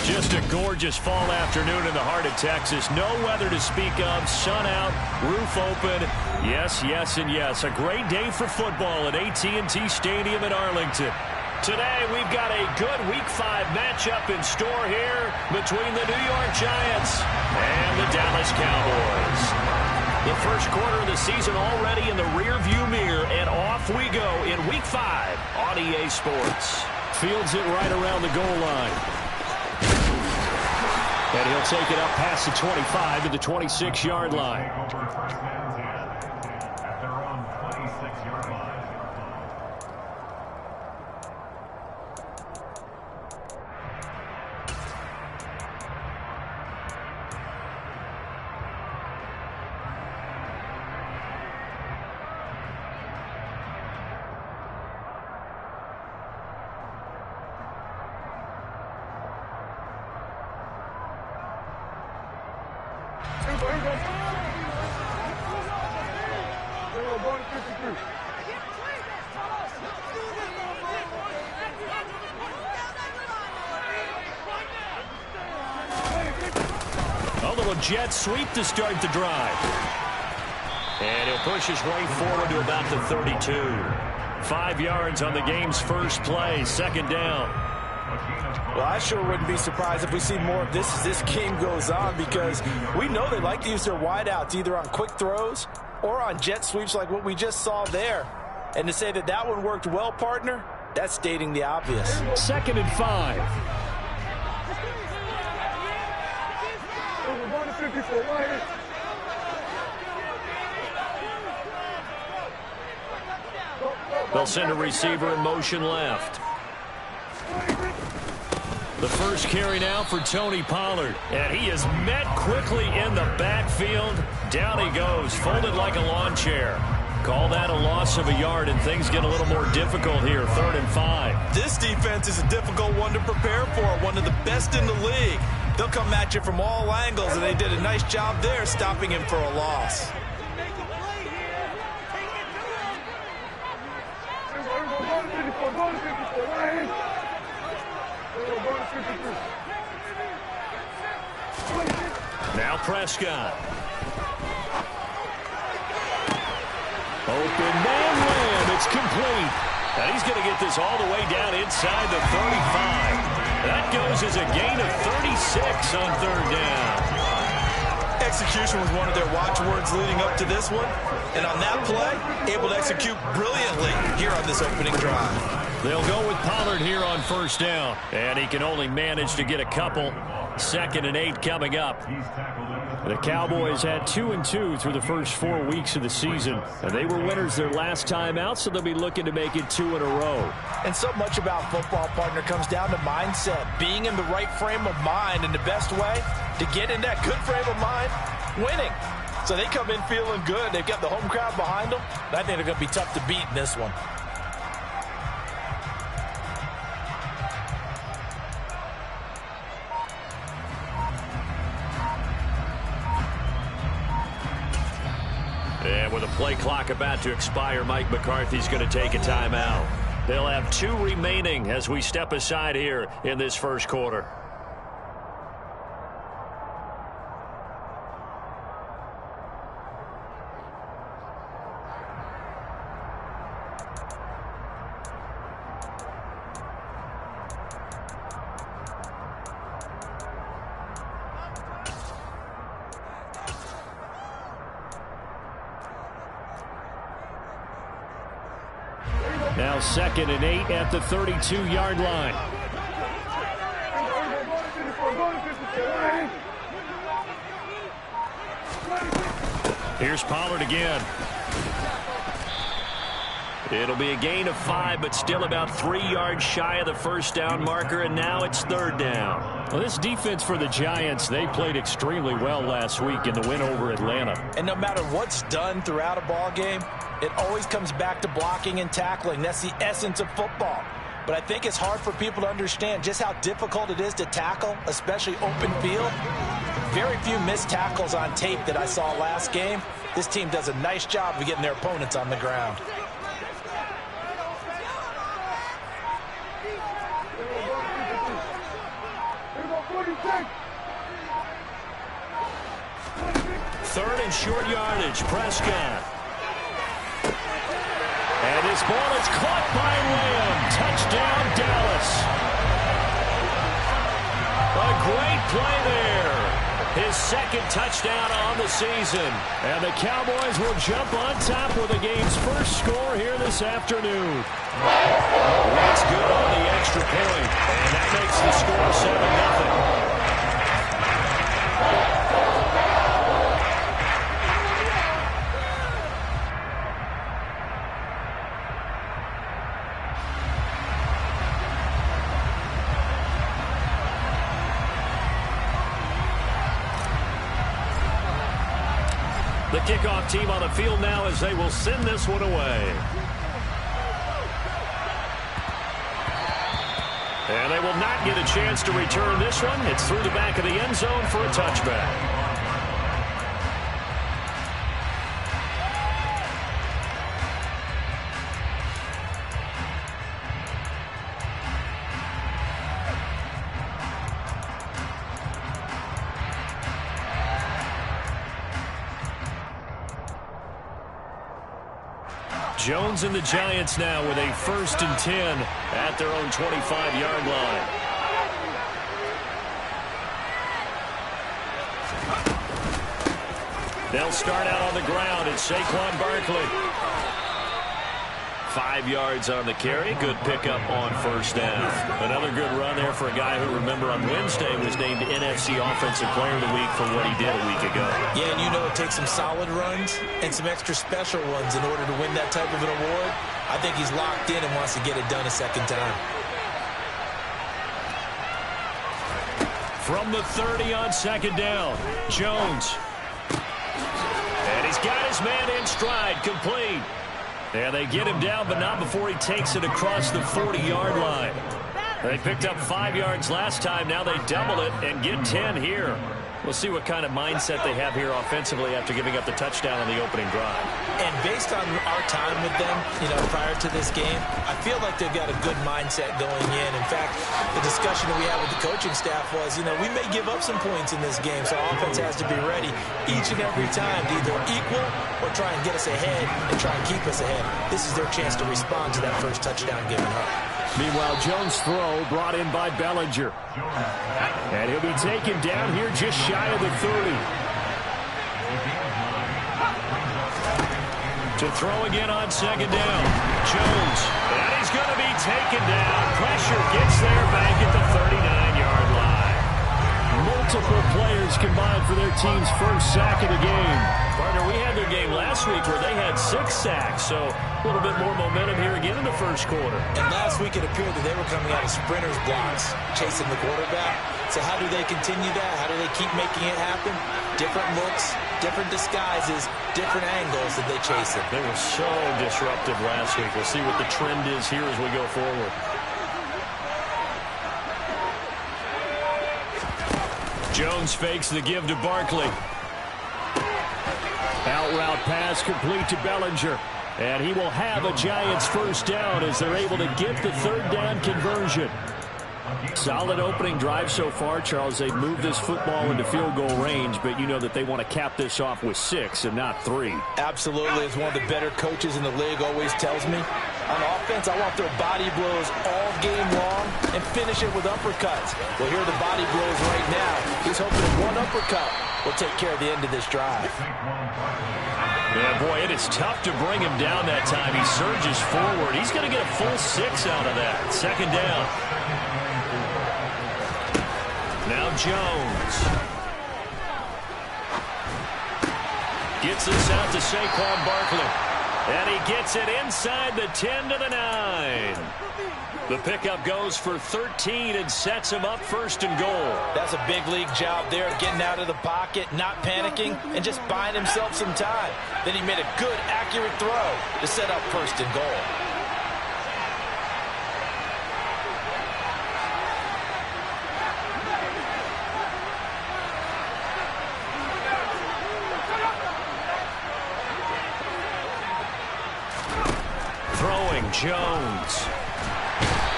Just a gorgeous fall afternoon in the heart of Texas. No weather to speak of. Sun out, roof open. Yes, yes, and yes. A great day for football at AT&T Stadium in Arlington. Today, we've got a good Week 5 matchup in store here between the New York Giants and the Dallas Cowboys. The first quarter of the season already in the rearview mirror, and off we go in Week 5 on EA Sports. Fields it right around the goal line. And he'll take it up past the 25 to the 26-yard line. A little jet sweep to start the drive. And he'll push his way forward to about the 32. 5 yards on the game's first play, second down. Well, I sure wouldn't be surprised if we see more of this as this game goes on, because we know they like to use their wideouts either on quick throws or on jet sweeps like what we just saw there. And to say that that one worked well, partner, that's stating the obvious. 2nd and 5. They'll send a receiver in motion left. The first carry now for Tony Pollard. And he is met quickly in the backfield. Down he goes, folded like a lawn chair. Call that a loss of a yard, and things get a little more difficult here. 3rd and 5. This defense is a difficult one to prepare for, one of the best in the league. They'll come at you from all angles, and they did a nice job there stopping him for a loss. Now Prescott. Open man ran. It's complete. And he's going to get this all the way down inside the 35. That goes as a gain of 36 on 3rd down. Execution was one of their watchwords leading up to this one. And on that play, able to execute brilliantly here on this opening drive. They'll go with Pollard here on 1st down. And he can only manage to get a couple. 2nd and 8 coming up. The Cowboys had 2-2 through the first 4 weeks of the season. And they were winners their last time out, so they'll be looking to make it 2 in a row. And so much about football, partner, comes down to mindset. Being in the right frame of mind, and the best way to get in that good frame of mind, winning. So they come in feeling good. They've got the home crowd behind them. And I think they're going to be tough to beat in this one. And with a play clock about to expire, Mike McCarthy's going to take a timeout. They'll have 2 remaining as we step aside here in this first quarter. Now 2nd and 8 at the 32-yard line. Here's Pollard again. It'll be a gain of 5, but still about 3 yards shy of the 1st down marker, and now it's 3rd down. Well, this defense for the Giants, they played extremely well last week in the win over Atlanta. And no matter what's done throughout a ball game, it always comes back to blocking and tackling. That's the essence of football. But I think it's hard for people to understand just how difficult it is to tackle, especially open field. Very few missed tackles on tape that I saw last game. This team does a nice job of getting their opponents on the ground. in short yardage. Prescott. And this ball is caught by Lamb. Touchdown, Dallas. A great play there. His second touchdown on the season. And the Cowboys will jump on top with the game's first score here this afternoon. That's good on the extra point. And that makes the score 7-0. The kickoff team on the field now as they will send this one away. And they will not get a chance to return this one. It's through the back of the end zone for a touchback. Jones and the Giants now with a 1st and 10 at their own 25-yard line. They'll start out on the ground. It's Saquon Barkley. 5 yards on the carry. Good pickup on first down. Another good run there for a guy who, remember, on Wednesday was named NFC Offensive Player of the Week for what he did a week ago. Yeah, and you know it takes some solid runs and some extra special ones in order to win that type of an award. I think he's locked in and wants to get it done a second time. From the 30 on second down, Jones. And he's got his man in stride, complete. And they get him down, but not before he takes it across the 40-yard line. They picked up 5 yards last time. Now they double it and get 10 here. We'll see what kind of mindset they have here offensively after giving up the touchdown on the opening drive. And based on our time with them, prior to this game, I feel like they've got a good mindset going in. In fact, the discussion that we had with the coaching staff was, we may give up some points in this game, so our offense has to be ready each and every time to either equal or try and get us ahead and try and keep us ahead. This is their chance to respond to that first touchdown given up. Meanwhile, Jones' throw brought in by Bellinger. And he'll be taken down here just shy of the 30. To throw again on second down. Jones. And he's going to be taken down. Pressure gets there back at the 39-yard line. Multiple players combined for their team's first sack of the game. Partner, we had their game last week where they had 6 sacks, so a little bit more momentum here again in the first quarter. And last week it appeared that they were coming out of sprinters blocks, chasing the quarterback. So how do they continue that? How do they keep making it happen? Different looks, different disguises, different angles that they chase it. They were so disruptive last week. We'll see what the trend is here as we go forward. Jones fakes the give to Barkley. Out route pass complete to Bellinger. And he will have a Giants first down as they're able to get the third down conversion. Solid opening drive so far, Charles. They've moved this football into field goal range, but you know that they want to cap this off with 6 and not 3. Absolutely. As one of the better coaches in the league always tells me, on offense, I want their body blows all game long and finish it with uppercuts. Well, here are the body blows right now. He's hoping that one uppercut will take care of the end of this drive. Yeah, boy, it is tough to bring him down that time. He surges forward. He's going to get a full 6 out of that. Second down. Now Jones. Gets this out to Saquon Barkley. And he gets it inside the 10 to the 9. The pickup goes for 13 and sets him up first and goal. That's a big league job there, getting out of the pocket, not panicking, and just buying himself some time. Then he made a good, accurate throw to set up first and goal. Throwing Jones.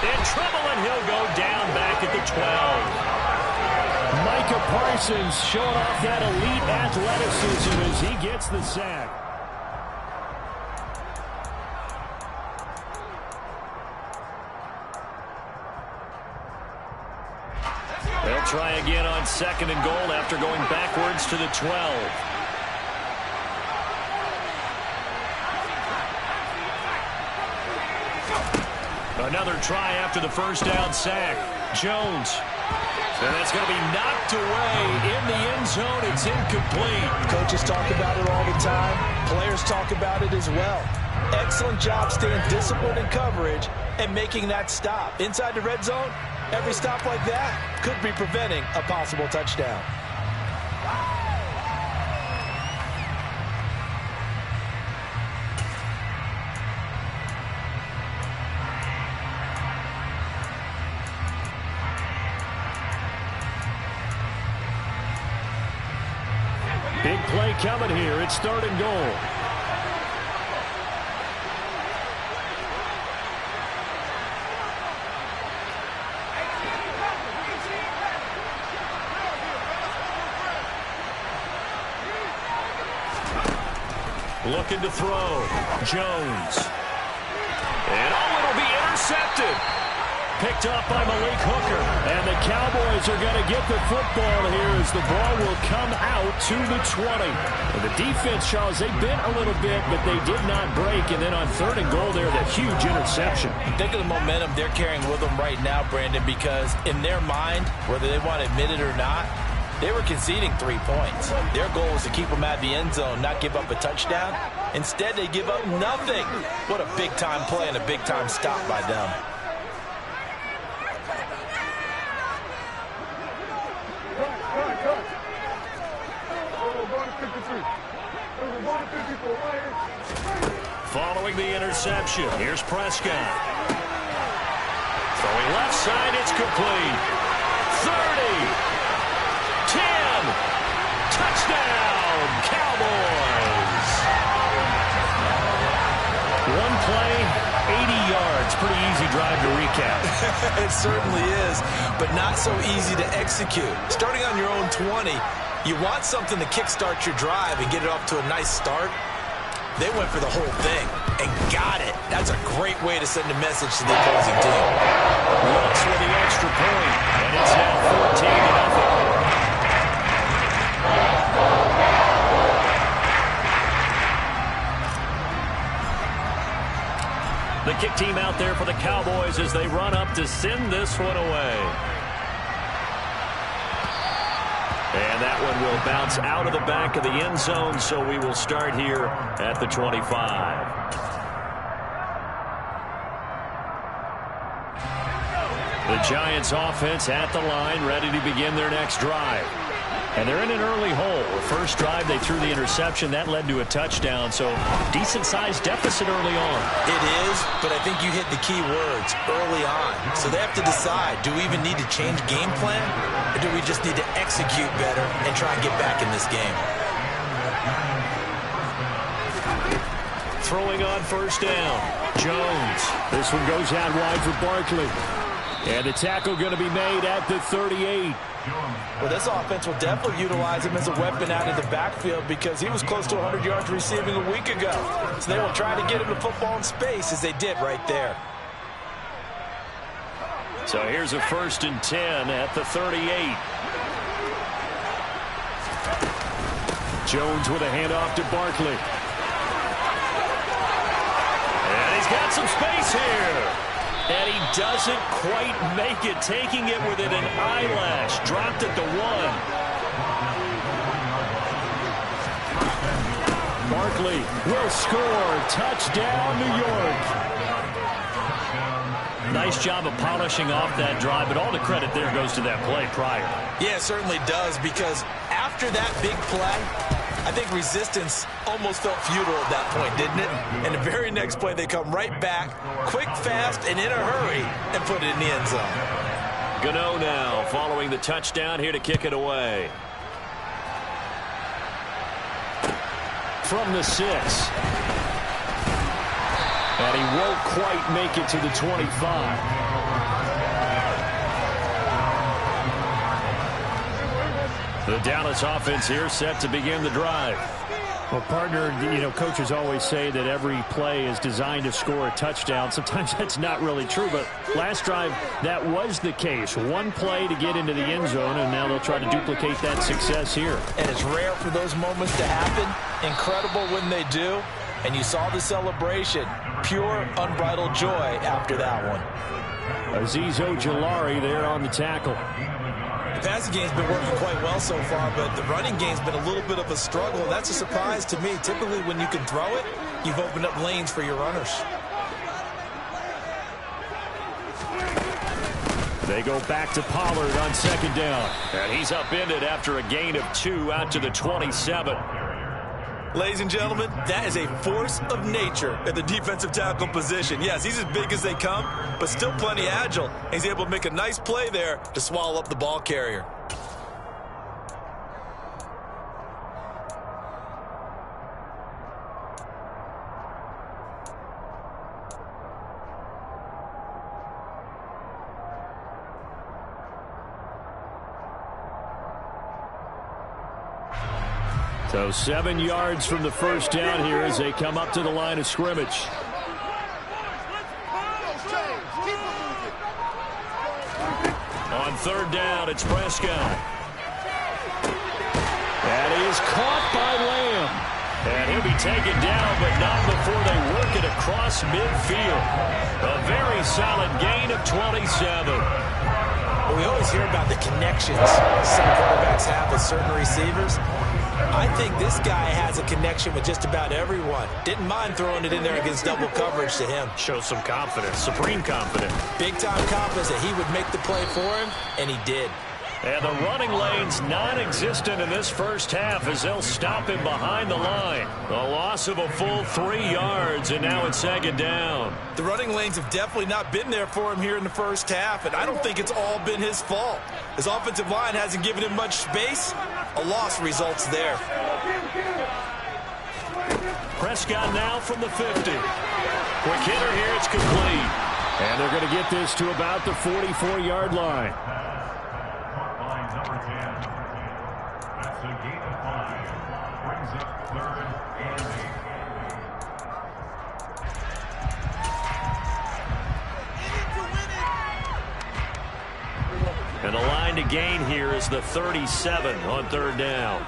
In trouble, and he'll go down back at the 12. Micah Parsons showing off that elite athleticism as he gets the sack. They'll try again on 2nd and goal after going backwards to the 12. Another try after the first down sack. Jones. And that's going to be knocked away in the end zone. It's incomplete. Coaches talk about it all the time. Players talk about it as well. Excellent job staying disciplined in coverage and making that stop. Inside the red zone, every stop like that could be preventing a possible touchdown. Big play coming here. It's 3rd and goal. Looking to throw. Jones. And it'll be intercepted. Picked up by Malik Hooker. And the Cowboys are going to get the football here as the ball will come out to the 20. And the defense, Charles, they bent a little bit, but they did not break. And then on 3rd and goal there, the huge interception. Think of the momentum they're carrying with them right now, Brandon, because in their mind, whether they want to admit it or not, they were conceding 3 points. Their goal was to keep them at the end zone, not give up a touchdown. Instead, they give up nothing. What a big-time play and a big-time stop by them. Following the interception, here's Prescott. Throwing left side, it's complete. 30, 10, touchdown, Cowboys. One play, 80 yards. Pretty easy drive to recap. It certainly is, but not so easy to execute. Starting on your own 20, you want something to kickstart your drive and get it off to a nice start. They went for the whole thing and got it. That's a great way to send a message to the opposing team. Looks for the extra point, and it's now 14-0. The kick team out there for the Cowboys as they run up to send this one away. And that one will bounce out of the back of the end zone, so we will start here at the 25. The Giants offense at the line, ready to begin their next drive. And they're in an early hole. The first drive, they threw the interception. That led to a touchdown, so decent-sized deficit early on. It is, but I think you hit the key words, early on. So they have to decide, do we even need to change game plan, or do we just need to execute better and try and get back in this game? Throwing on first down, Jones. This one goes out wide for Barkley. And the tackle going to be made at the 38. Well, this offense will definitely utilize him as a weapon out of the backfield because he was close to 100 yards receiving a week ago. So they will try to get him the football in space as they did right there. So here's a 1st and 10 at the 38. Jones with a handoff to Barkley. And he's got some space here. And he doesn't quite make it, taking it within an eyelash. Dropped at the 1. Barkley will score. Touchdown, New York. Nice job of polishing off that drive, but all the credit there goes to that play prior. Yeah, it certainly does, because after that big play, I think resistance almost felt futile at that point, didn't it? And the very next play, they come right back, quick, fast, and in a hurry, and put it in the end zone. Gano now following the touchdown here to kick it away. From the 6. And he won't quite make it to the 25. The Dallas offense here set to begin the drive. Well, partner, coaches always say that every play is designed to score a touchdown. Sometimes that's not really true, but last drive, that was the case. One play to get into the end zone, and now they'll try to duplicate that success here. And it's rare for those moments to happen. Incredible when they do. And you saw the celebration. Pure, unbridled joy after that one. Azeez Ojulari there on the tackle. The passing game's been working quite well so far, but the running game's been a little bit of a struggle. That's a surprise to me. Typically, when you can throw it, you've opened up lanes for your runners. They go back to Pollard on second down. And he's upended after a gain of 2 out to the 27. Ladies and gentlemen, that is a force of nature at the defensive tackle position. Yes, he's as big as they come, but still plenty agile. He's able to make a nice play there to swallow up the ball carrier. So 7 yards from the first down here as they come up to the line of scrimmage. On third down, it's Prescott. And he is caught by Lamb. And he'll be taken down, but not before they work it across midfield. A very solid gain of 27. We always hear about the connections some quarterbacks have with certain receivers. I think this guy has a connection with just about everyone. Didn't mind throwing it in there against double coverage to him. Shows some confidence, supreme confidence. Big-time confidence that he would make the play for him, and he did. And the running lane's non-existent in this first half as they'll stop him behind the line. A loss of a full 3 yards, and now it's second down. The running lanes have definitely not been there for him here in the first half, and I don't think it's all been his fault. His offensive line hasn't given him much space. A loss results there. Prescott now from the 50. Quick hitter here, it's complete. And they're going to get this to about the 44-yard line. And the line to gain here is the 37 on third down.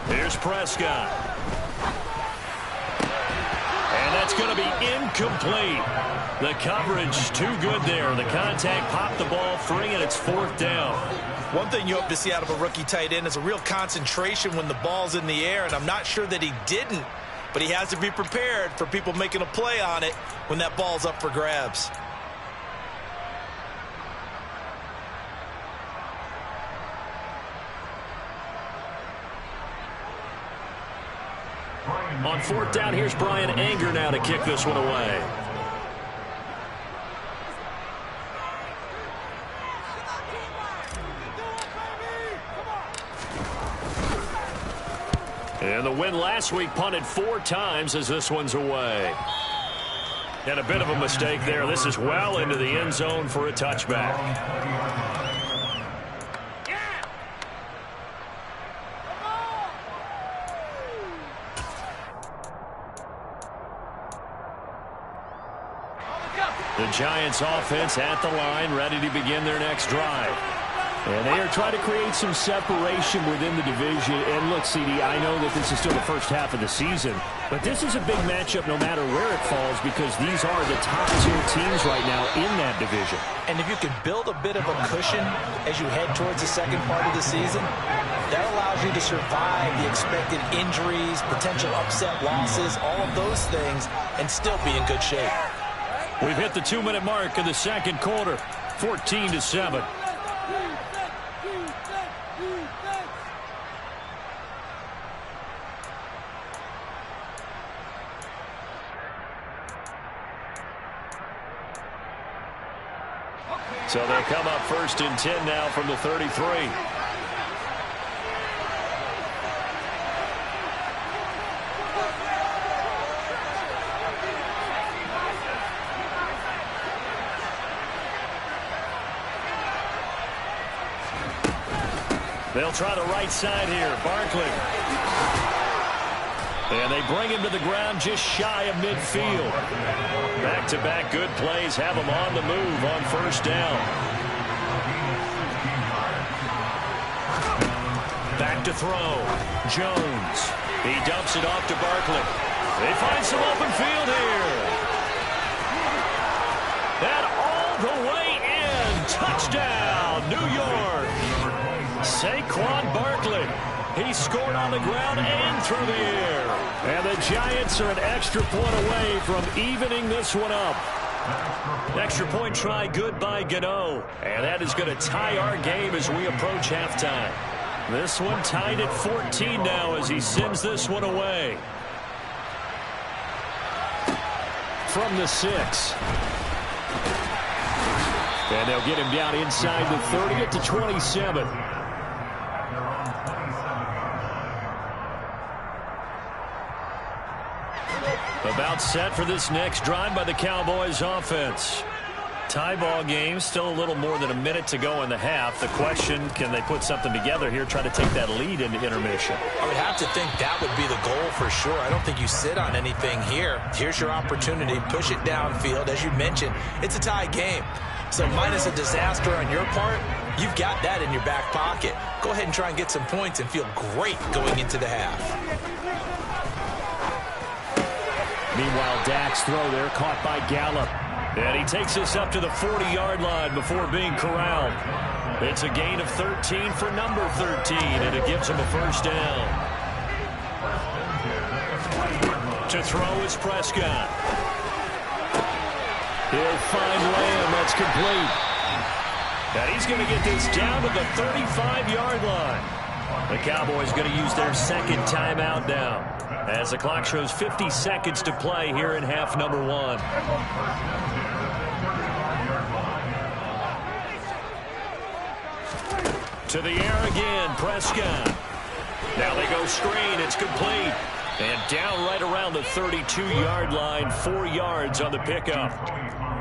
Here's Prescott. And that's going to be incomplete. The coverage too good there. The contact popped the ball free, and it's fourth down. One thing you hope to see out of a rookie tight end is a real concentration when the ball's in the air, and I'm not sure that he didn't, but he has to be prepared for people making a play on it when that ball's up for grabs. On fourth down, here's Brian Anger now to kick this one away. And the win last week punted 4 times as this one's away. And a bit of a mistake there. This is well into the end zone for a touchback. The Giants offense at the line, ready to begin their next drive. And they are trying to create some separation within the division. And look, CD, I know that this is still the first half of the season, but this is a big matchup no matter where it falls because these are the top 2 teams right now in that division. And if you can build a bit of a cushion as you head towards the second part of the season, that allows you to survive the expected injuries, potential upset losses, all of those things, and still be in good shape. We've hit the 2-minute mark of the second quarter, 14-7. So they'll come up 1st and 10 now from the 33. They'll try the right side here. Barkley. And they bring him to the ground just shy of midfield. Back-to-back good plays have him on the move on 1st down. Back to throw. Jones. He dumps it off to Barkley. They find some open field here. And all the way in. Touchdown, New York. Saquon Barkley. He scored on the ground and through the air. And the Giants are an extra point away from evening this one up. Extra point try good by Gano. And that is going to tie our game as we approach halftime. This one tied at 14 now as he sends this one away. From the 6. And they'll get him down inside the 30 at the 27. About set for this next drive by the Cowboys offense. Tie ball game, still a little more than a minute to go in the half. The question, can they put something together here, try to take that lead into intermission? I would have to think that would be the goal for sure. I don't think you sit on anything here. Here's your opportunity. Push it downfield. As you mentioned, it's a tie game. So minus a disaster on your part, you've got that in your back pocket. Go ahead and try and get some points and feel great going into the half. Meanwhile, Dak's throw there caught by Gallup. And he takes us up to the 40-yard line before being corralled. It's a gain of 13 for number 13, and it gives him a 1st down. To throw is Prescott. He'll find Lamb. That's complete. And he's going to get this down to the 35-yard line. The Cowboys going to use their 2nd timeout now, as the clock shows 50 seconds to play here in half number 1. To the air again, Prescott. Now they go screen. It's complete. And down right around the 32-yard line, 4 yards on the pickup.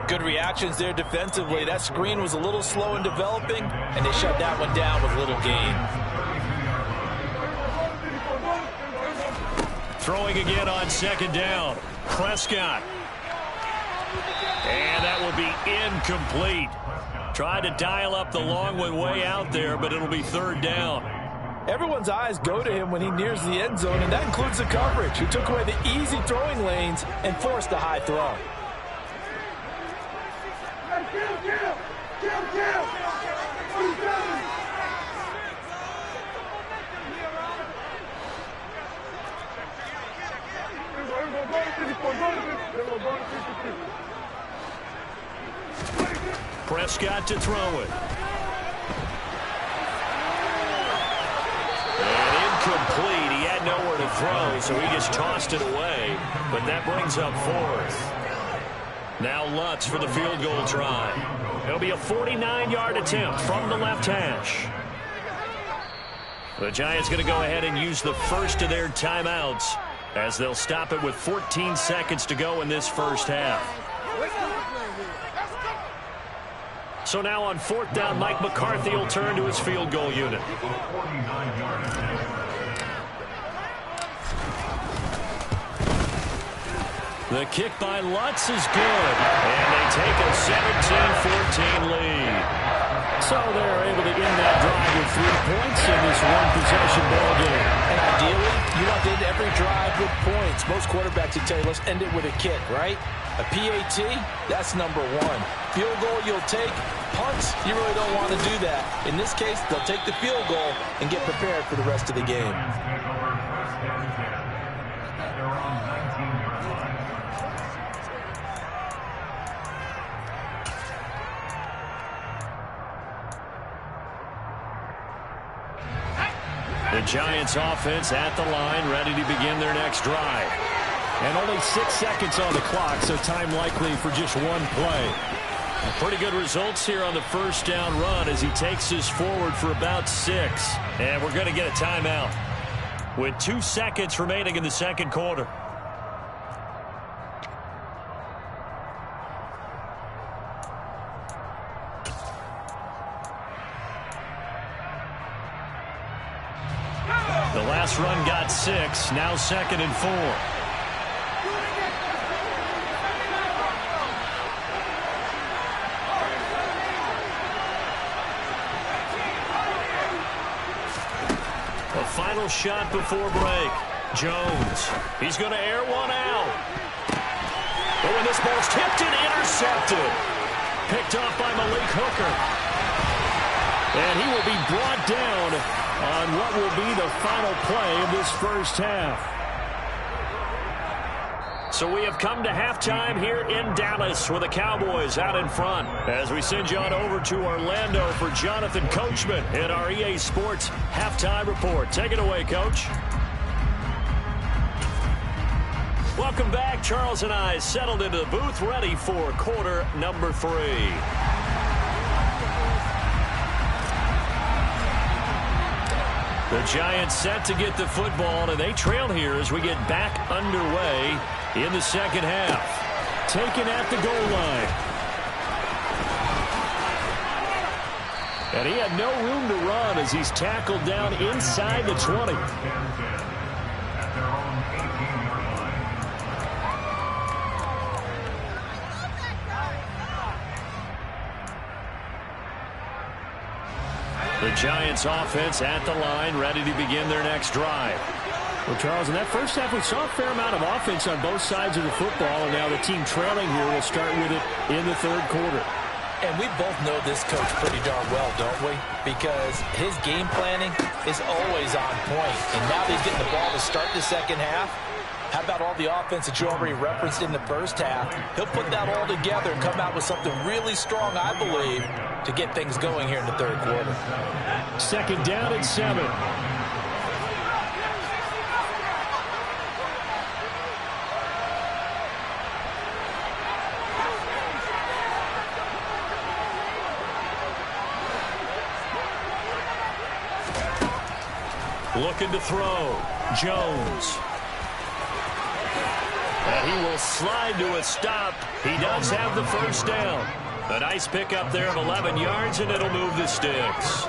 Good reactions there defensively. That screen was a little slow in developing, and they shut that one down with little gain. Throwing again on 2nd down. Prescott. And that will be incomplete. Tried to dial up the long one way out there, but it'll be 3rd down. Everyone's eyes go to him when he nears the end zone, and that includes the coverage. He took away the easy throwing lanes and forced a high throw. Prescott to throw it. And incomplete. He had nowhere to throw, so he just tossed it away. But that brings up 4th. Now Lutz for the field goal try. It'll be a 49-yard attempt from the left hash. The Giants going to go ahead and use the first of their timeouts, as they'll stop it with 14 seconds to go in this first half. So now on 4th down, Mike McCarthy will turn to his field goal unit. The kick by Lutz is good, and they take a 17-14 lead. So they're able to end that drive with 3 points in this one-possession ball game. And ideally, you want to end every drive with points. Most quarterbacks would tell you, let's end it with a kick, right? A PAT, that's number 1. Field goal you'll take. Punts, you really don't want to do that. In this case, they'll take the field goal and get prepared for the rest of the game. The Giants offense at the line, ready to begin their next drive. And only 6 seconds on the clock, so time likely for just one play. Pretty good results here on the first down run as he takes us forward for about 6. And we're going to get a timeout with 2 seconds remaining in the second quarter. The last run got 6. Now 2nd and 4. Final shot before break. Jones. He's going to air one out. Oh, and this ball's tipped and intercepted. Picked off by Malik Hooker. And he will be brought down on what will be the final play of this first half. So we have come to halftime here in Dallas with the Cowboys out in front. As we send you on over to Orlando for Jonathan Coachman in our EA Sports Halftime Report. Take it away, Coach. Welcome back. Charles and I settled into the booth ready for quarter number 3. The Giants set to get the football, and they trail here as we get back underway in the second half. Taken at the goal line. And he had no room to run as he's tackled down inside the 20. The Giants offense at the line, ready to begin their next drive. Well, Charles, in that first half, we saw a fair amount of offense on both sides of the football, and now the team trailing here will start with it in the third quarter. And we both know this coach pretty darn well, don't we? Because his game planning is always on point. And now that he's getting the ball to start the second half, how about all the offense that you already referenced in the first half? He'll put that all together and come out with something really strong, I believe, to get things going here in the third quarter. Second down and 7. Looking to throw. Jones. And he will slide to a stop. He does have the first down. A nice pickup there of 11 yards, and it'll move the sticks.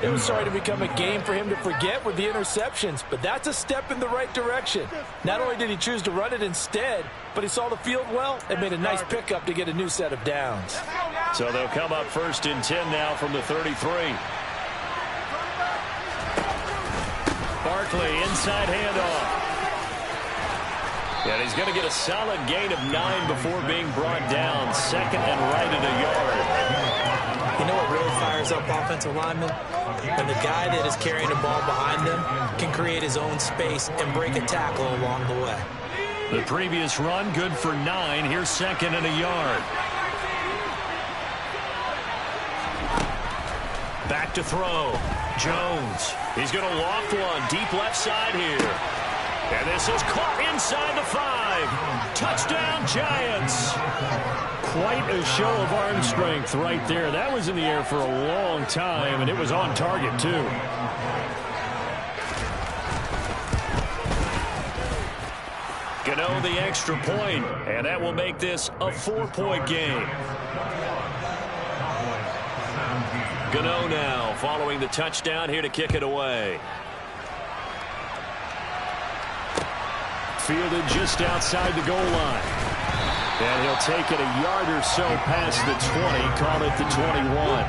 It was starting to become a game for him to forget with the interceptions, but that's a step in the right direction. Not only did he choose to run it instead, but he saw the field well and made a nice pickup to get a new set of downs. So they'll come up 1st and 10 now from the 33. Barkley, inside handoff. And he's going to get a solid gain of 9 before being brought down. 2nd and right at a yard. You know what really fires up offensive linemen? When the guy that is carrying the ball behind them can create his own space and break a tackle along the way. The previous run, good for 9. Here's 2nd and a yard. Back to throw. Jones. He's going to loft one deep left side here. And this is caught inside the 5. Touchdown, Giants. Quite a show of arm strength right there. That was in the air for a long time, and it was on target, too. Gano the extra point, and that will make this a 4-point game. Gano now following the touchdown here to kick it away. Fielded just outside the goal line. And he'll take it a yard or so past the 20, call it the 21.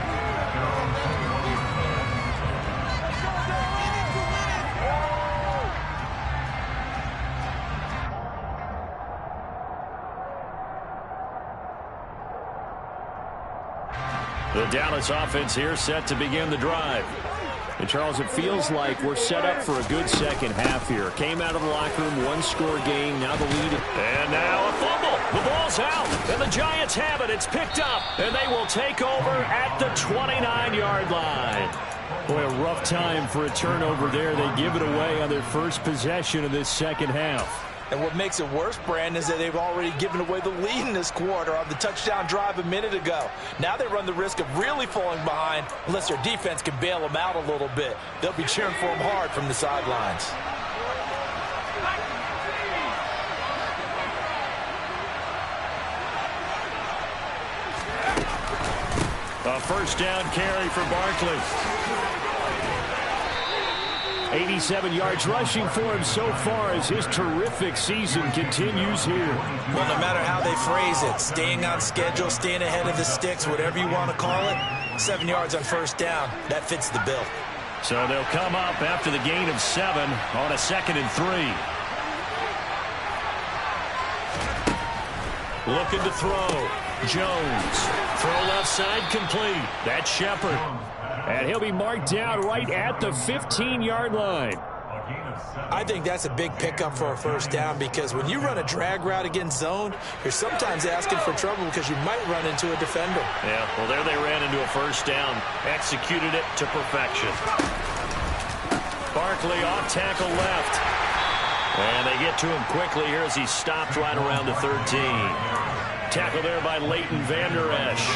The Dallas offense here set to begin the drive. And, Charles, it feels like we're set up for a good second half here. Came out of the locker room, 1-score game, now the lead. And now a fumble. The ball's out, and the Giants have it. It's picked up, and they will take over at the 29-yard line. Boy, a rough time for a turnover there. They give it away on their first possession of this second half. And what makes it worse, Brandon, is that they've already given away the lead in this quarter on the touchdown drive a minute ago. Now they run the risk of really falling behind unless their defense can bail them out a little bit. They'll be cheering for them hard from the sidelines. A first down carry for Barkley. 87 yards rushing for him so far as his terrific season continues here. Well, no matter how they phrase it, staying on schedule, staying ahead of the sticks, whatever you want to call it, 7 yards on first down, that fits the bill. So they'll come up after the gain of 7 on a 2nd and 3. Looking to throw. Jones. Throw left side complete. That's Shepard. And he'll be marked down right at the 15-yard line. I think that's a big pickup for a first down because when you run a drag route against zone, you're sometimes asking for trouble because you might run into a defender. Yeah, well, there they ran into a first down. Executed it to perfection. Barkley off tackle left. And they get to him quickly here as he stopped right around the 13. Tackle there by Leighton Vander Esch.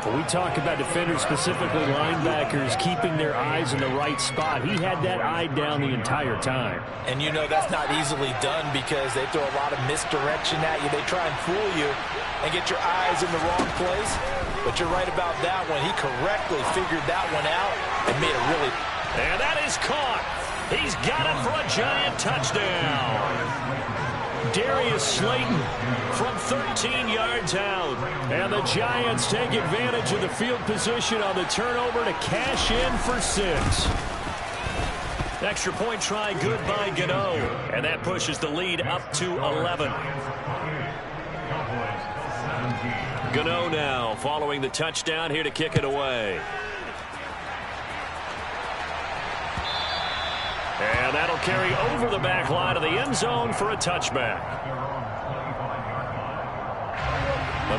When we talk about defenders, specifically linebackers, keeping their eyes in the right spot, he had that eye down the entire time. And you know that's not easily done because they throw a lot of misdirection at you. They try and fool you and get your eyes in the wrong place. But you're right about that one. He correctly figured that one out and made it really... And that is caught. He's got it for a giant touchdown. Darius Slayton from 13 yards out. And the Giants take advantage of the field position on the turnover to cash in for 6. Extra point try good by Gano. And that pushes the lead up to 11. Gano now following the touchdown here to kick it away. And that'll carry over the back line of the end zone for a touchback.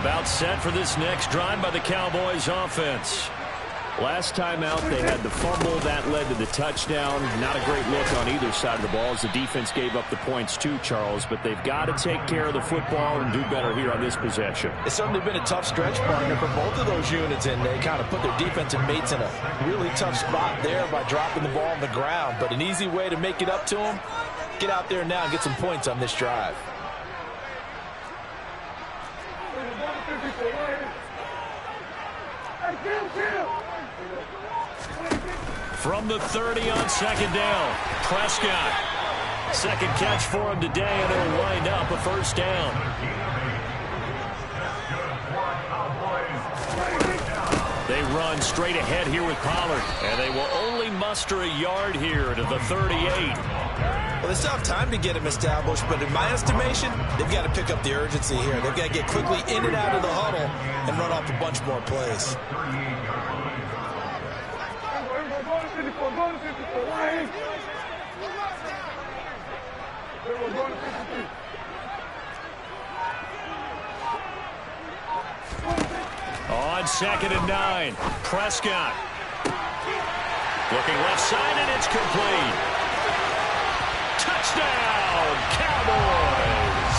About set for this next drive by the Cowboys offense. Last time out, they had the fumble. That led to the touchdown. Not a great look on either side of the ball as the defense gave up the points too, Charles. But they've got to take care of the football and do better here on this possession. It's certainly been a tough stretch, partner, for both of those units, and they kind of put their defensive mates in a really tough spot there by dropping the ball on the ground. But an easy way to make it up to them, get out there now and get some points on this drive. From the 30 on second down, Prescott. Second catch for him today, and it'll wind up a first down. They run straight ahead here with Pollard, and they will only muster a yard here to the 38. Well, they still have time to get him established, but in my estimation, they've got to pick up the urgency here. They've got to get quickly in and out of the huddle and run off a bunch more plays. On 2nd and 9, Prescott. Looking left side, and it's complete. Touchdown, Cowboys.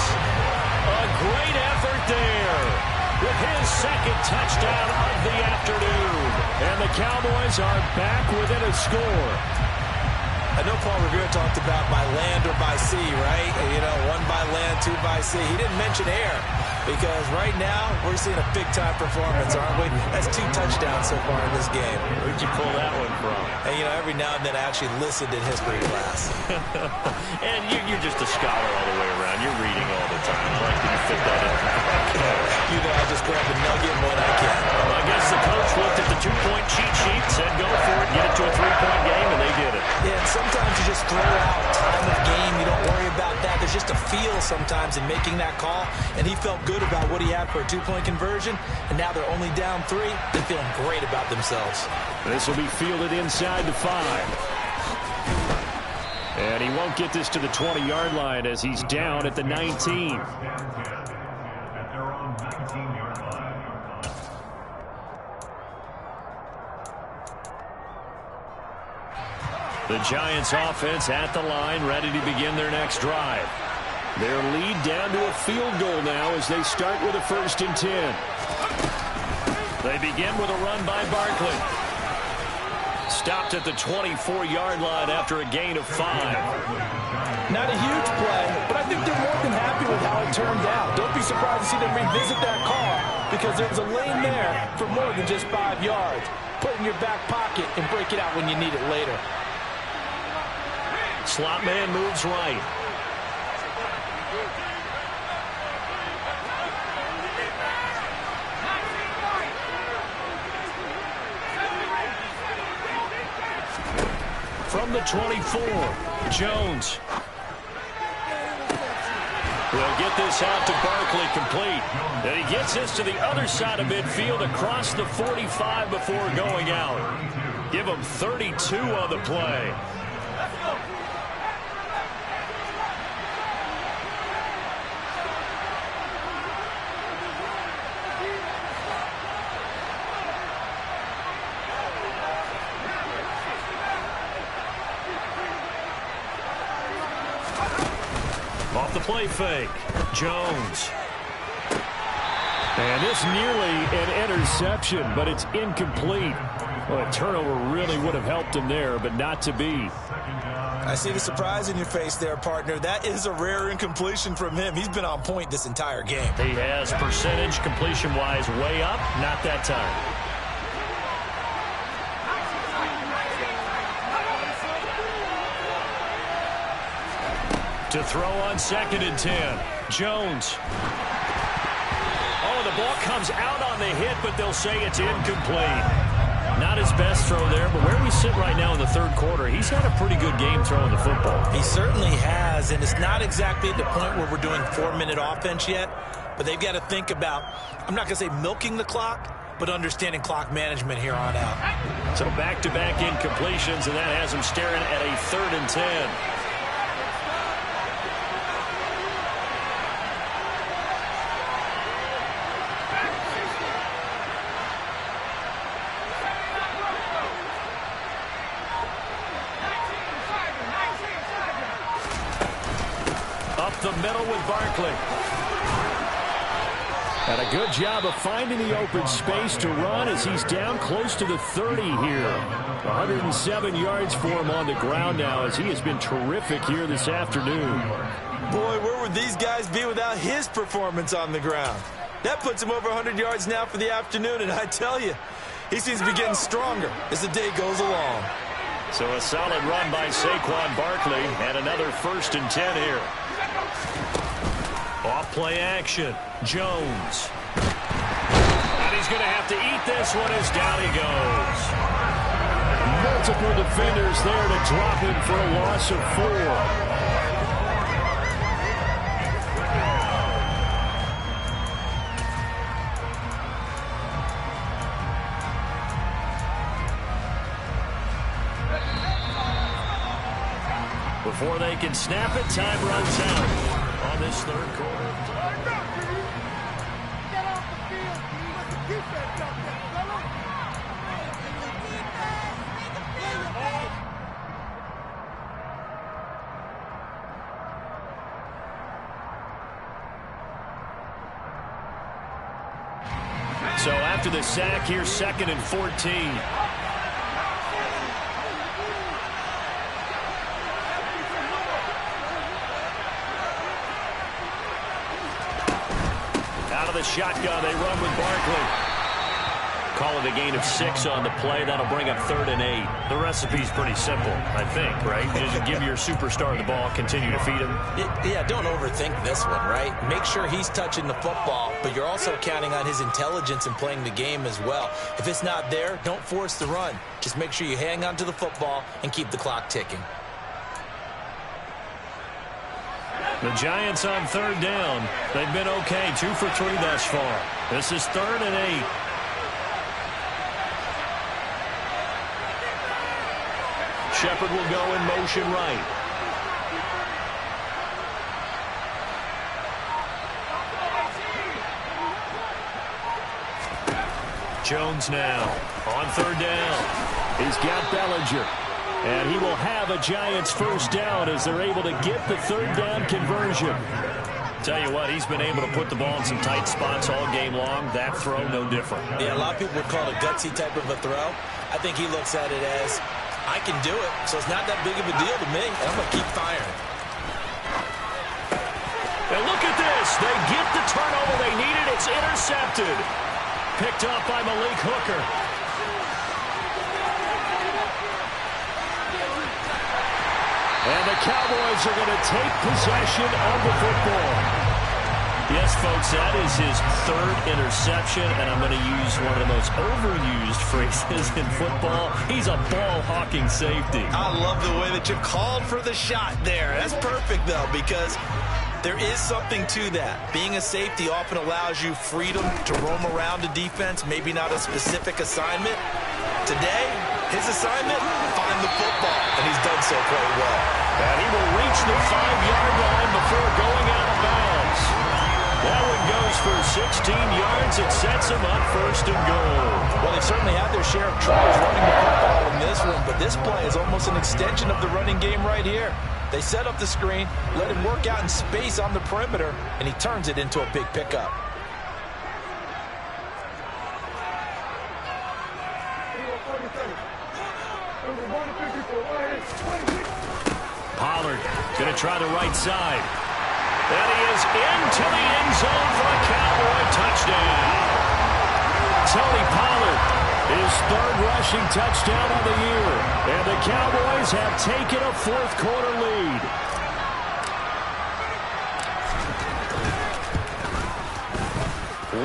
A great effort there with his second touchdown of the afternoon. And the Cowboys are back within a score. I know Paul Revere talked about by land or by sea, right? You know, 1 by land, 2 by sea. He didn't mention air because right now we're seeing a big-time performance, aren't we? That's 2 touchdowns so far in this game. Where'd you pull that one from? And, you know, every now and then I actually listened in history class. And you're just a scholar all the way around. You're reading all the time. I like that you fit that in. You know, I just grab the nugget when I can. Well, I guess the coach looked at the 2-point cheat sheet, said go for it, get it to a 3-point game, and they did it. Yeah, and sometimes you just throw out time of game. You don't worry about that. There's just a feel sometimes in making that call, and he felt good about what he had for a 2-point conversion, and now they're only down 3. They're feeling great about themselves. This will be fielded inside the 5. And he won't get this to the 20-yard line as he's down at the 19. The Giants offense at the line, ready to begin their next drive. Their lead down to a field goal now as they start with a 1st and 10. They begin with a run by Barkley. Stopped at the 24-yard line after a gain of 5. Not a huge play, but I think they're more than happy with how it turned out. Don't be surprised to see them revisit that call because there was a lane there for more than just 5 yards. Put it in your back pocket and break it out when you need it later. Slot man moves right. From the 24, Jones. He'll get this out to Barkley complete. And he gets this to the other side of midfield across the 45 before going out. Give him 32 on the play. Off the play fake, Jones. And this nearly an interception, but it's incomplete. Well, a turnover really would have helped him there, but not to be. I see the surprise in your face there, partner. That is a rare incompletion from him. He's been on point this entire game. He has percentage completion-wise way up, not that time. To throw on 2nd and 10. Jones. Oh, the ball comes out on the hit, but they'll say it's incomplete. Not his best throw there, but where we sit right now in the 3rd quarter, he's had a pretty good game throwing the football. He certainly has, and it's not exactly at the point where we're doing 4-minute offense yet, but they've got to think about, I'm not going to say milking the clock, but understanding clock management here on out. So back-to-back incompletions, and that has him staring at a 3rd and 10. The middle with Barkley. And a good job of finding the open space to run as he's down close to the 30 here. 107 yards for him on the ground now as he has been terrific here this afternoon. Boy, where would these guys be without his performance on the ground? That puts him over 100 yards now for the afternoon, and I tell you, he seems to be getting stronger as the day goes along. So a solid run by Saquon Barkley and another 1st and 10 here. Off play action, Jones. And he's going to have to eat this one as down he goes. Multiple defenders there to drop him for a loss of 4. Before they can snap it, time runs out on this 3rd quarter. So after the sack, here's 2nd and 14. Out of the shotgun, they run with Barkley. Call it a gain of 6 on the play. That'll bring up 3rd and 8. The recipe's pretty simple, I think, right? Just give your superstar the ball, continue to feed him. Yeah, don't overthink this one, right? Make sure he's touching the football, but you're also counting on his intelligence in playing the game as well. If it's not there, don't force the run. Just make sure you hang on to the football and keep the clock ticking. The Giants on 3rd down. They've been okay, 2 for 3 thus far. This is 3rd and 8. Shepard will go in motion right. Jones now on 3rd down. He's got Bellinger. And he will have a Giants first down as they're able to get the third down conversion. Tell you what, he's been able to put the ball in some tight spots all game long. That throw, no different. Yeah, a lot of people would call it a gutsy type of a throw. I think he looks at it as, I can do it, so it's not that big of a deal to me, and I'm going to keep firing. And look at this. They get the turnover they needed. It's intercepted. Picked up by Malik Hooker. And the Cowboys are going to take possession of the football. Yes, folks, that is his third interception, and I'm going to use one of the most overused phrases in football. He's a ball-hawking safety. I love the way that you called for the shot there. That's perfect, though, because there is something to that. Being a safety often allows you freedom to roam around a defense, maybe not a specific assignment. Today, his assignment, find the football, and he's done so quite well. And he will reach the 5-yard line before going out of bounds. That one goes for 16 yards. It sets him up first and goal. Well, they've certainly had their share of troubles running the football in this one, but this play is almost an extension of the running game right here. They set up the screen, let him work out in space on the perimeter, and he turns it into a big pickup. Pollard going to try the right side. And he is into the end zone for a Cowboy touchdown. Tony Pollard, his third rushing touchdown of the year. And the Cowboys have taken a fourth-quarter lead.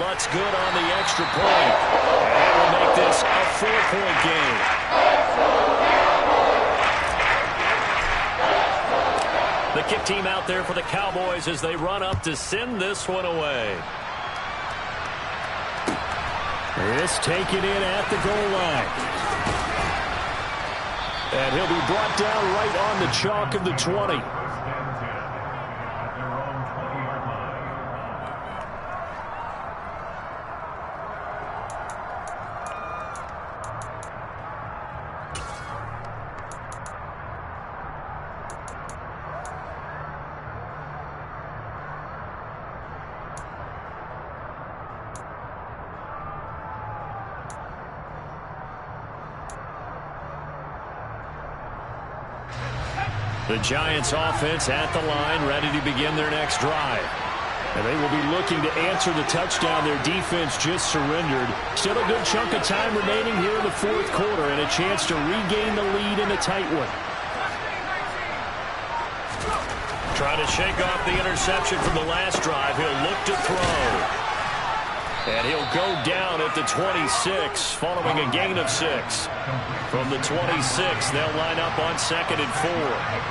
Lutz good on the extra point. And will make this a 4-point game. The kick team out there for the Cowboys as they run up to send this one away. This taken in at the goal line. And he'll be brought down right on the chalk of the 20. The Giants offense at the line, ready to begin their next drive. And they will be looking to answer the touchdown their defense just surrendered. Still a good chunk of time remaining here in the fourth quarter and a chance to regain the lead in a tight one. Trying to shake off the interception from the last drive. He'll look to throw. And he'll go down at the 26 following a gain of 6. From the 26, they'll line up on 2nd and 4.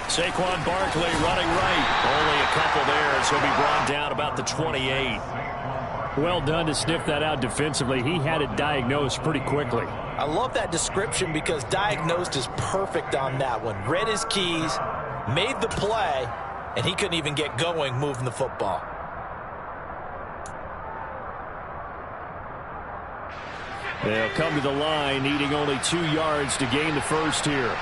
Saquon Barkley running right. Only a couple there as he'll be brought down about the 28. Well done to sniff that out defensively. He had it diagnosed pretty quickly. I love that description because diagnosed is perfect on that one. Read his keys, made the play, and he couldn't even get going moving the football. They'll come to the line needing only 2 yards to gain the first here.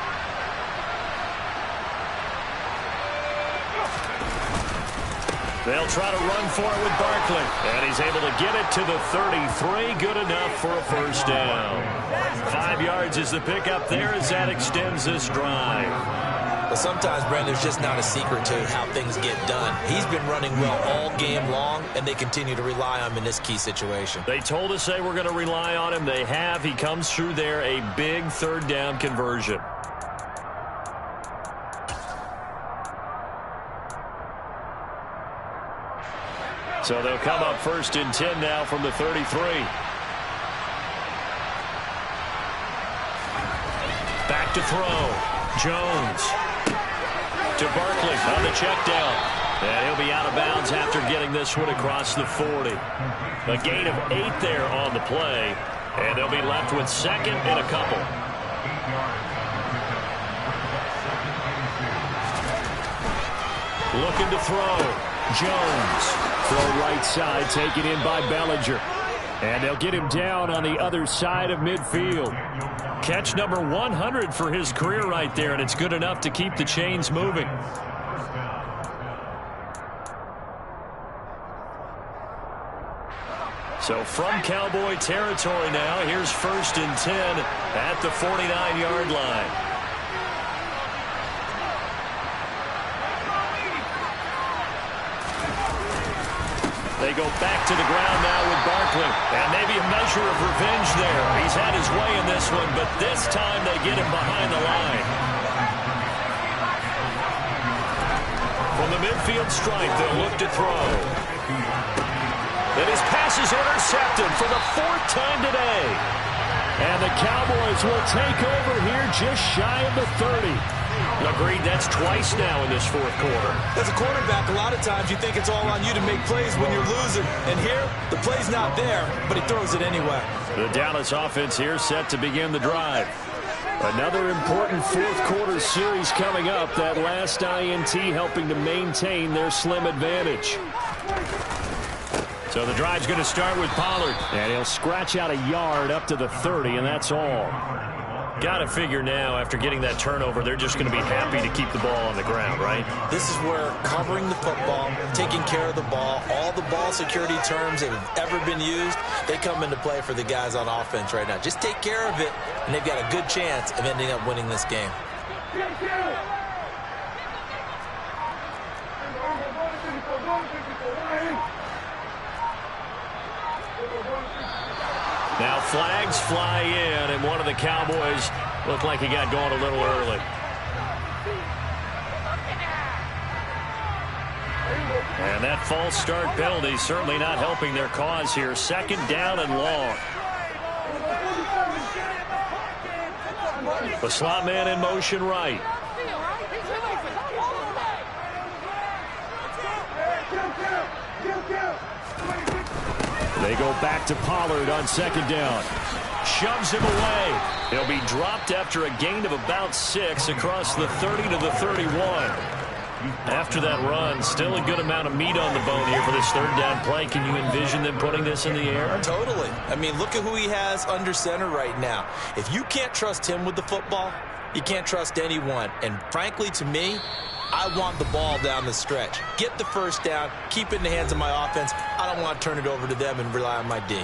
They'll try to run for it with Barkley. And he's able to get it to the 33. Good enough for a first down. 5 yards is the pickup there as that extends this drive. But sometimes, Brandon, there's just not a secret to how things get done. He's been running well all game long, and they continue to rely on him in this key situation. They told us they were going to rely on him. They have. He comes through there, a big third down conversion. So they'll come up 1st and 10 now from the 33. Back to throw. Jones to Barkley on the check down. And he'll be out of bounds after getting this one across the 40. A gain of 8 there on the play. And they'll be left with 2nd and a couple. Looking to throw. Jones. Throw right side, taken in by Bellinger. And they'll get him down on the other side of midfield. Catch number 100 for his career right there, and it's good enough to keep the chains moving. So from Cowboy territory now, here's 1st and 10 at the 49-yard line. They go back to the ground now with Barkley. And maybe a measure of revenge there. He's had his way in this one, but this time they get him behind the line. From the midfield stripe, they'll look to throw. And his pass is intercepted for the 4th time today. And the Cowboys will take over here just shy of the 30. Agreed, that's twice now in this 4th quarter. As a quarterback, a lot of times you think it's all on you to make plays when you're losing. And here, the play's not there, but he throws it anyway. The Dallas offense here set to begin the drive. Another important 4th quarter series coming up. That last INT helping to maintain their slim advantage. So the drive's going to start with Pollard. And he'll scratch out a yard up to the 30, and that's all. Got to figure now, after getting that turnover, they're just going to be happy to keep the ball on the ground, right? This is where covering the football, taking care of the ball, all the ball security terms that have ever been used, they come into play for the guys on offense right now. Just take care of it, and they've got a good chance of ending up winning this game. Now flags fly in, and one of the Cowboys looked like he got going a little early. And that false start penalty certainly not helping their cause here. 2nd down and long. The slot man in motion right. They go back to Pollard on 2nd down. Shoves him away. He'll be dropped after a gain of about 6 across the 30 to the 31. After that run, still a good amount of meat on the bone here for this 3rd down play. Can you envision them putting this in the air? Totally. I mean, look at who he has under center right now. If you can't trust him with the football, you can't trust anyone. And frankly, to me, I want the ball down the stretch. Get the 1st down, keep it in the hands of my offense. I don't want to turn it over to them and rely on my D.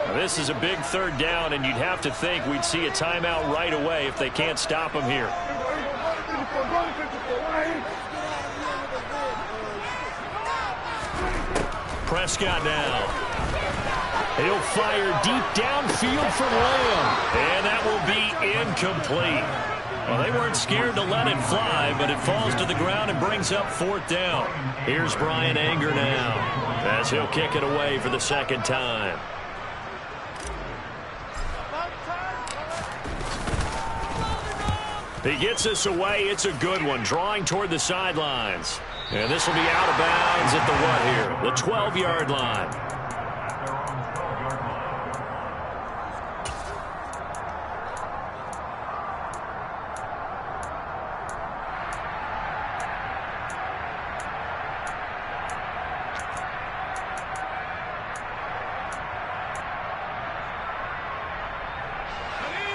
Now, this is a big 3rd down, and you'd have to think we'd see a timeout right away if they can't stop him here. Prescott now. He'll fire deep downfield for Lamb. And that will be incomplete. Well, they weren't scared to let it fly, but it falls to the ground and brings up 4th down. Here's Brian Anger now, as he'll kick it away for the 2nd time. He gets us away. It's a good one, drawing toward the sidelines. And this will be out of bounds at the what here? The 12-yard line.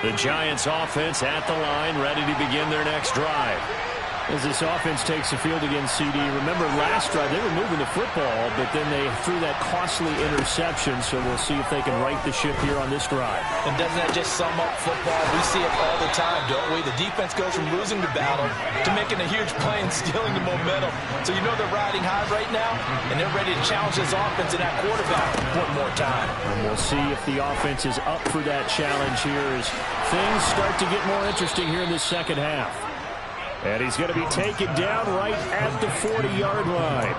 The Giants offense at the line, ready to begin their next drive. As this offense takes the field against CD, remember last drive they were moving the football, but then they threw that costly interception, so we'll see if they can right the ship here on this drive. And doesn't that just sum up football? We see it all the time, don't we? The defense goes from losing the battle to making a huge play and stealing the momentum. So you know they're riding high right now, and they're ready to challenge this offense and that quarterback one more time. And we'll see if the offense is up for that challenge here as things start to get more interesting here in this 2nd half. And he's going to be taken down right at the 40-yard line.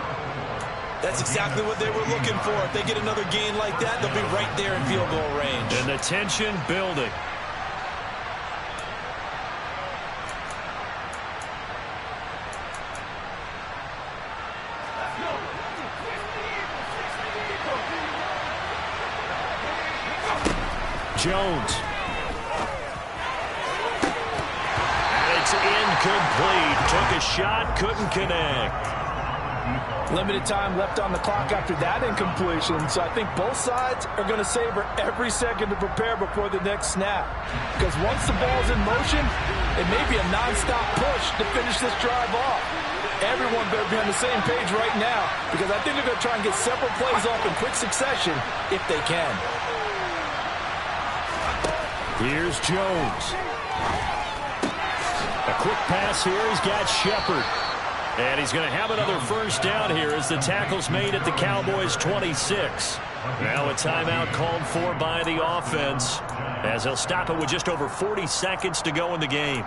That's exactly what they were looking for. If they get another gain like that, they'll be right there in field goal range. And the tension building. Jones. And it's incomplete. Took a shot, couldn't connect. Limited time left on the clock after that incompletion, so I think both sides are going to savor every second to prepare before the next snap. Because once the ball's in motion, it may be a nonstop push to finish this drive off. Everyone better be on the same page right now, because I think they're going to try and get several plays off in quick succession if they can. Here's Jones. A quick pass here. He's got Shepard. And he's going to have another first down here as the tackle's made at the Cowboys' 26. Now a timeout called for by the offense as they'll stop it with just over 40 seconds to go in the game.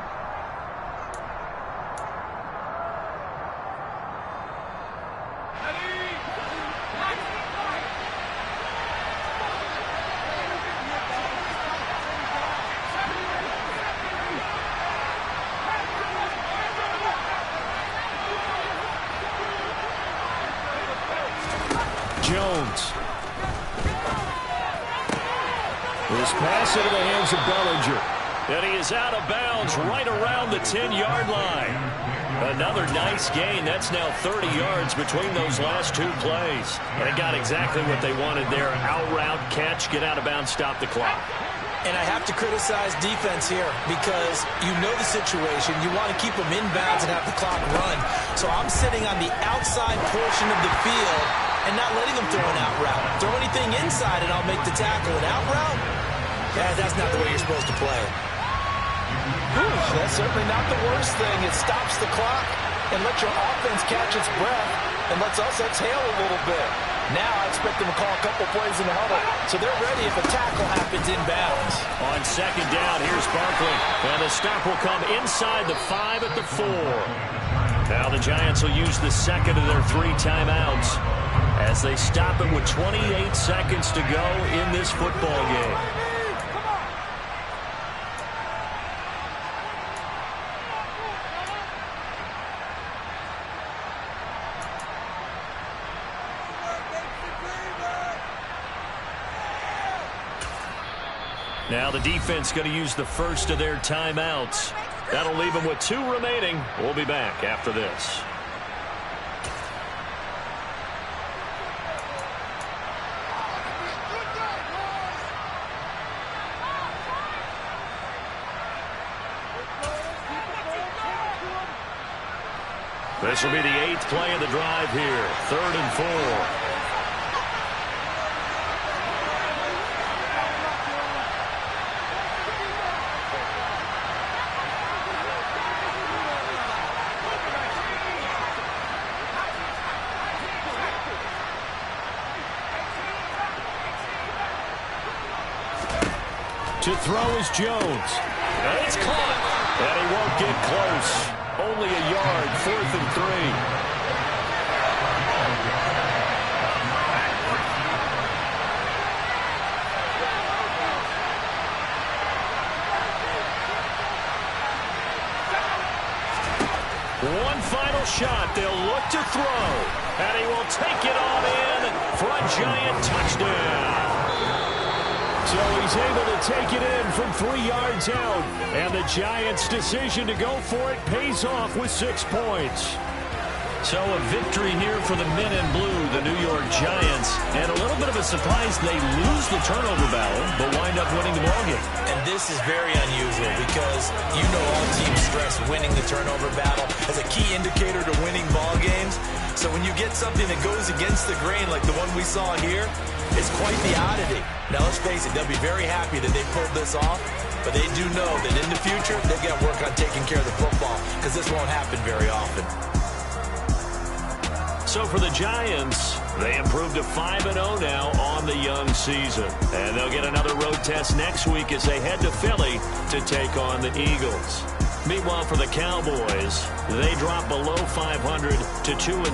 Jones. This pass into the hands of Bellinger. And he is out of bounds right around the 10-yard line. Another nice gain. That's now 30 yards between those last two plays. And it got exactly what they wanted there. Out route, catch, get out of bounds, stop the clock. And I have to criticize defense here because you know the situation. You want to keep them inbounds and have the clock run. So I'm sitting on the outside portion of the field and not letting them throw an out route. Throw anything inside and I'll make the tackle. An out route? Yeah, that's not the way you're supposed to play it. That's certainly not the worst thing. It stops the clock and lets your offense catch its breath and lets us exhale a little bit. Now I expect them to call a couple plays in the huddle, so they're ready if a tackle happens inbounds. On second down, here's Barkley. And the stop will come inside the 5 at the 4. Now the Giants will use the second of their 3 timeouts as they stop it with 28 seconds to go in this football game. Now the defense going to use the first of their timeouts. That'll leave them with 2 remaining. We'll be back after this. This will be the 8th play of the drive here. 3rd and 4. To throw is Jones. And it's caught. And he won't get close. Only a yard, 4th and 3. One final shot. They'll look to throw. And he will take it on in for a Giant touchdown. So he's able to take it in from 3 yards out. And the Giants' decision to go for it pays off with 6 points. So a victory here for the men in blue, the New York Giants. And a little bit of a surprise, they lose the turnover battle, but wind up winning the ballgame. And this is very unusual because you know all teams stress winning the turnover battle as a key indicator to winning ball games. So when you get something that goes against the grain like the one we saw here, it's quite the oddity. Now, let's face it, they'll be very happy that they pulled this off, but they do know that in the future, they've got to work on taking care of the football because this won't happen very often. So for the Giants, they improved to 5-0 now on the young season. And they'll get another road test next week as they head to Philly to take on the Eagles. Meanwhile, for the Cowboys, they drop below 500 to 2-3.